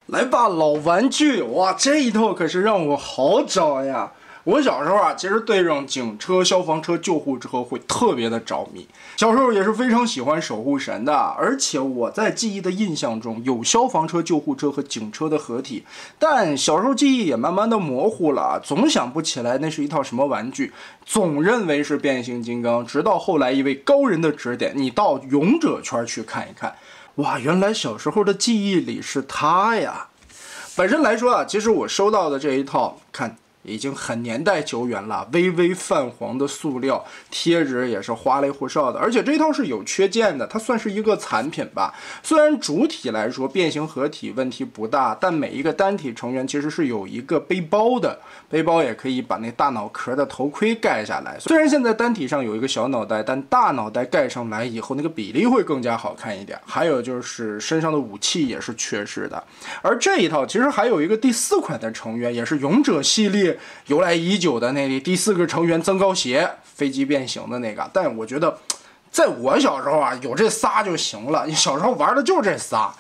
来吧，老玩具！哇，这一套可是让我好找呀！我小时候啊，其实对这种警车、消防车、救护车会特别的着迷。小时候也是非常喜欢守护神的，而且我在记忆的印象中有消防车、救护车和警车的合体，但小时候记忆也慢慢的模糊了，总想不起来那是一套什么玩具，总认为是变形金刚。直到后来一位高人的指点，你到勇者圈去看一看。哇，原来小时候的记忆里是它呀！本身来说啊，其实我收到的这一套，看已经很年代久远了，微微泛黄的塑料贴纸也是花里胡哨的，而且这一套是有缺件的，它算是一个残品吧。虽然主体来说变形合体问题不大，但每一个单体成员其实是有一个背包的，背包也可以把那大脑壳的头盔盖下来。虽然现在单体上有一个小脑袋，但大脑袋盖上来以后，那个比例会更加好看一点。还有就是身上的武器也是缺失的。而这一套其实还有一个第4款的成员，也是勇者系列由来已久的那里第4个成员增高鞋，飞机变形的那个。但我觉得在我小时候啊，有这仨就行了，你小时候玩的就这仨，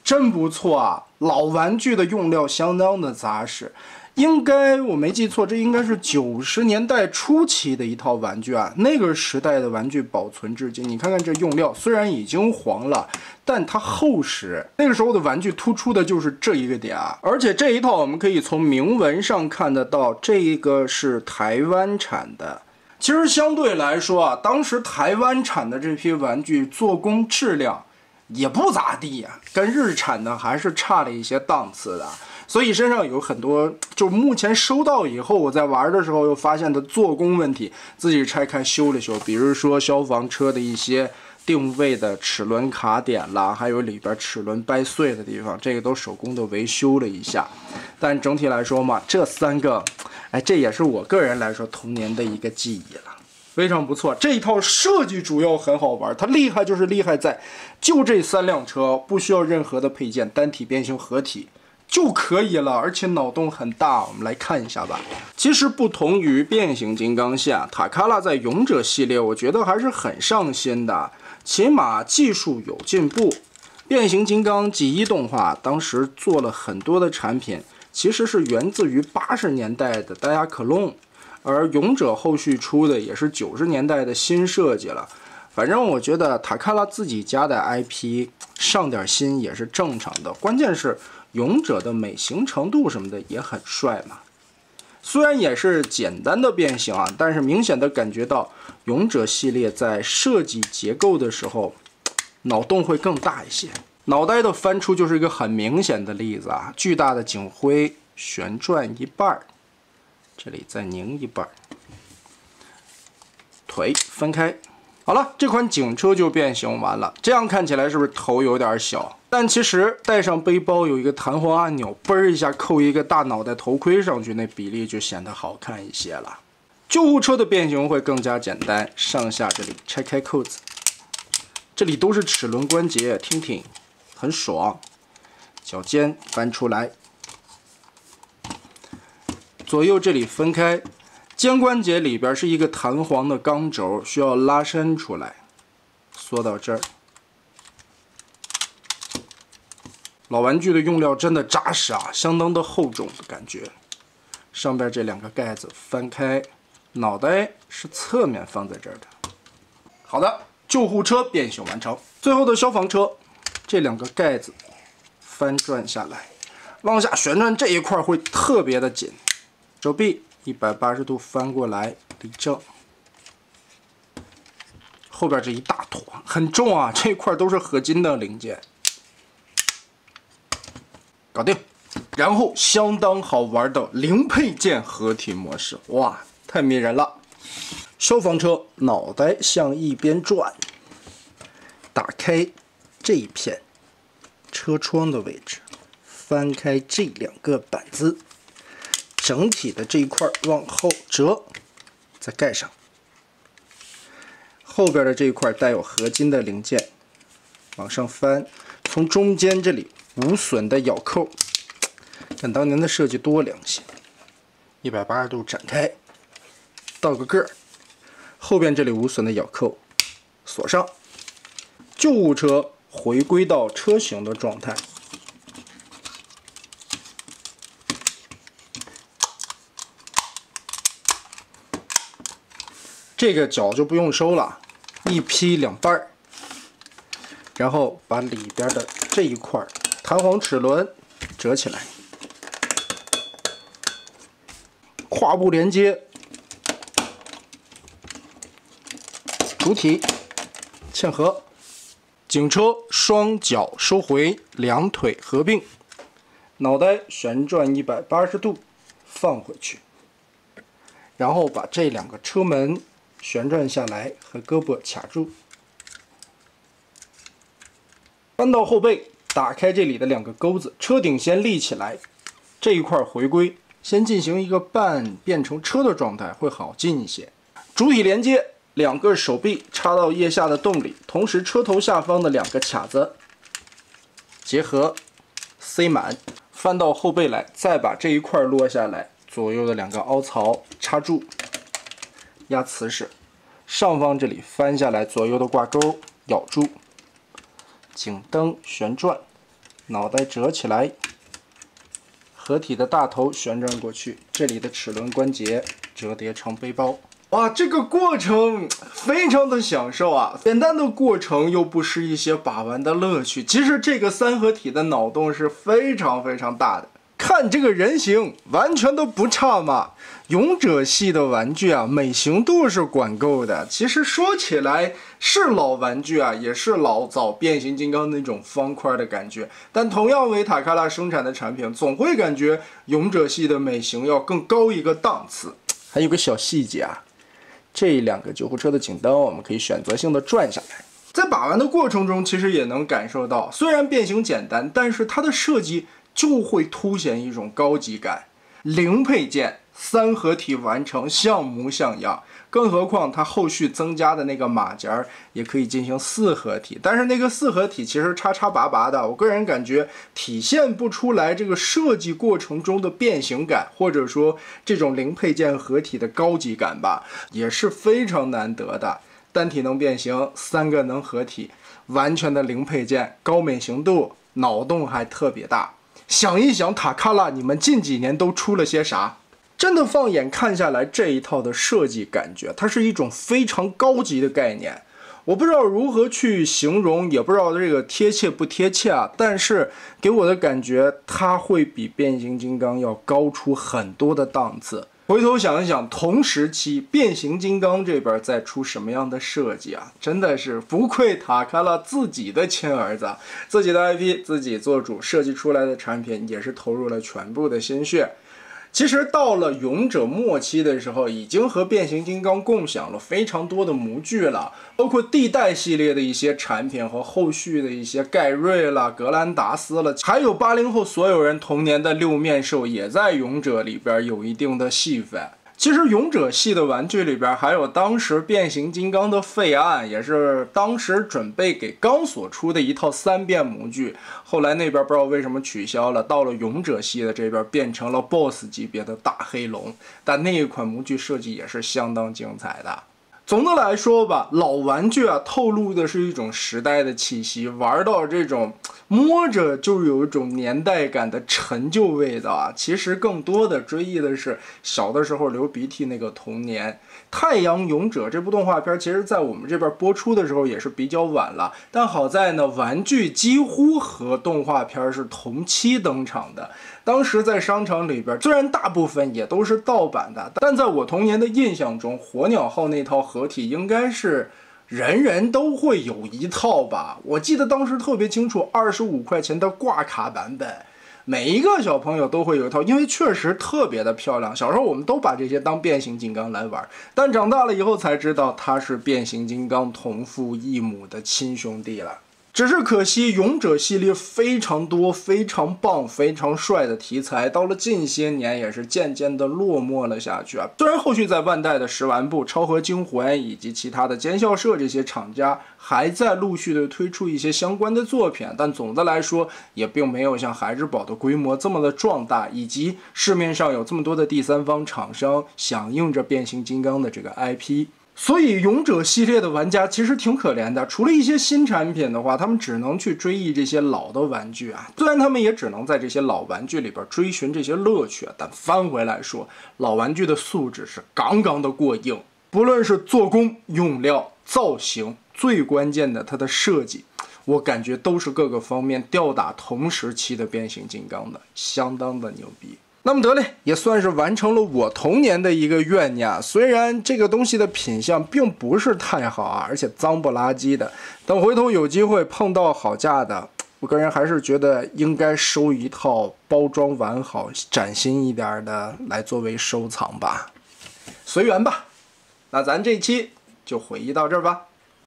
真不错啊。老玩具的用料相当的扎实，应该我没记错，这应该是90年代初期的一套玩具啊。那个时代的玩具保存至今，你看看这用料，虽然已经黄了，但它厚实。那个时候的玩具突出的就是这一个点啊。而且这一套我们可以从铭文上看得到，这个是台湾产的。其实相对来说啊，当时台湾产的这批玩具做工质量也不咋地呀，跟日产的还是差了一些档次的。所以身上有很多，就目前收到以后，我在玩的时候又发现的做工问题，自己拆开修了修。比如说消防车的一些定位的齿轮卡点啦，还有里边齿轮掰碎的地方，这个都手工的维修了一下。但整体来说嘛，这3个，哎，这也是我个人来说童年的一个记忆了。非常不错，这一套设计主要很好玩，它厉害就是厉害在，就这3辆车不需要任何的配件，单体变形合体就可以了，而且脑洞很大。我们来看一下吧。其实不同于变形金刚下，塔卡拉在勇者系列，我觉得还是很上心的，起码技术有进步。变形金刚G1动画当时做了很多的产品，其实是源自于80年代的戴亚克隆，而勇者后续出的也是90年代的新设计了。反正我觉得塔卡拉自己家的 IP 上点心也是正常的，关键是勇者的美型程度什么的也很帅嘛。虽然也是简单的变形啊，但是明显的感觉到勇者系列在设计结构的时候脑洞会更大一些。脑袋的翻出就是一个很明显的例子啊，巨大的警徽旋转一半，这里再拧一半，腿分开。好了，这款警车就变形完了。这样看起来是不是头有点小？但其实带上背包有一个弹簧按钮，嘣一下扣一个大脑袋头盔上去，那比例就显得好看一些了。救护车的变形会更加简单，上下这里拆开扣子，这里都是齿轮关节，听听，很爽。脚尖翻出来，左右这里分开。肩关节里边是一个弹簧的钢轴，需要拉伸出来，缩到这儿。老玩具的用料真的扎实啊，相当的厚重的感觉。上边这2个盖子翻开，脑袋是侧面放在这儿的。好的，救护车变形完成。最后的消防车，这2个盖子翻转下来，往下旋转这一块会特别的紧，手臂180度翻过来，立正。后边这一大坨很重啊，这一块都是合金的零件，搞定。然后相当好玩的零配件合体模式，哇，太迷人了！消防车脑袋向一边转，打开这一片车窗的位置，翻开这2个板子。整体的这一块往后折，再盖上。后边的这一块带有合金的零件，往上翻，从中间这里无损的咬扣，看当年的设计多良心。180度展开，倒个个儿，后边这里无损的咬扣，锁上。救护车回归到车型的状态。这个角就不用收了，一劈两半儿，然后把里边的这一块弹簧齿轮折起来，跨步连接，主体嵌合，警车双脚收回，两腿合并，脑袋旋转180度，放回去，然后把这两个车门旋转下来，和胳膊卡住，翻到后背，打开这里的两个钩子，车顶先立起来，这一块回归，先进行一个半变成车的状态，会好进一些。主体连接，两个手臂插到腋下的洞里，同时车头下方的两个卡子结合，塞满，翻到后背来，再把这一块落下来，左右的两个凹槽插住，压瓷实，上方这里翻下来，左右的挂钩咬住，警灯旋转，脑袋折起来，合体的大头旋转过去，这里的齿轮关节折叠成背包。哇，这个过程非常的享受啊！简单的过程又不失一些把玩的乐趣。其实这个三合体的脑洞是非常非常大的。看这个人形，完全都不差嘛！勇者系的玩具啊，美型度是管够的。其实说起来是老玩具啊，也是老早变形金刚那种方块的感觉。但同样为塔卡拉生产的产品，总会感觉勇者系的美型要更高一个档次。还有个小细节啊。这两个救护车的警灯，我们可以选择性的转下来。在把玩的过程中，其实也能感受到，虽然变形简单，但是它的设计就会凸显一种高级感。零配件三合体完成，像模像样。更何况它后续增加的那个马甲也可以进行四合体，但是那个四合体其实叉叉拔拔的，我个人感觉体现不出来这个设计过程中的变形感，或者说这种零配件合体的高级感吧，也是非常难得的。单体能变形，三个能合体，完全的零配件，高美型度，脑洞还特别大。想一想塔卡拉，你们近几年都出了些啥？真的放眼看下来，这一套的设计感觉，它是一种非常高级的概念。我不知道如何去形容，也不知道这个贴切不贴切啊。但是给我的感觉，它会比变形金刚要高出很多的档次。回头想一想，同时期变形金刚这边在出什么样的设计啊？真的是不愧塔卡拉自己的亲儿子，自己的 IP 自己做主，设计出来的产品也是投入了全部的心血。其实到了勇者末期的时候，已经和变形金刚共享了非常多的模具了，包括地带系列的一些产品和后续的一些盖瑞了、格兰达斯了，还有80后所有人童年的六面兽也在勇者里边有一定的戏份。其实勇者系的玩具里边还有当时变形金刚的废案，也是当时准备给钢索出的一套3变模具，后来那边不知道为什么取消了，到了勇者系的这边变成了 BOSS 级别的大黑龙，但那一款模具设计也是相当精彩的。总的来说吧，老玩具啊，透露的是一种时代的气息，玩到这种摸着就有一种年代感的陈旧味道啊。其实更多的追忆的是小的时候流鼻涕那个童年。太阳勇者这部动画片，其实在我们这边播出的时候也是比较晚了，但好在呢，玩具几乎和动画片是同期登场的。当时在商场里边，虽然大部分也都是盗版的，但在我童年的印象中，火鸟号那套合体应该是人人都会有一套吧。我记得当时特别清楚，25块钱的挂卡版本，每一个小朋友都会有一套，因为确实特别的漂亮。小时候我们都把这些当变形金刚来玩，但长大了以后才知道它是变形金刚同父异母的亲兄弟了。只是可惜，勇者系列非常多、非常棒、非常帅的题材，到了近些年也是渐渐的落寞了下去啊。虽然后续在万代的十丸部、超合惊魂以及其他的尖校社这些厂家还在陆续的推出一些相关的作品，但总的来说也并没有像孩之宝的规模这么的壮大，以及市面上有这么多的第三方厂商响应着变形金刚的这个 IP。所以勇者系列的玩家其实挺可怜的，除了一些新产品的话，他们只能去追忆这些老的玩具啊。虽然他们也只能在这些老玩具里边追寻这些乐趣，但翻回来说，老玩具的素质是杠杠的过硬。不论是做工、用料、造型，最关键的它的设计，我感觉都是各个方面吊打同时期的变形金刚的，相当的牛逼。那么得嘞，也算是完成了我童年的一个愿念。虽然这个东西的品相并不是太好啊，而且脏不拉几的，等回头有机会碰到好价的，我个人还是觉得应该收一套包装完好、崭新一点的来作为收藏吧。随缘吧。那咱这期就回忆到这儿吧。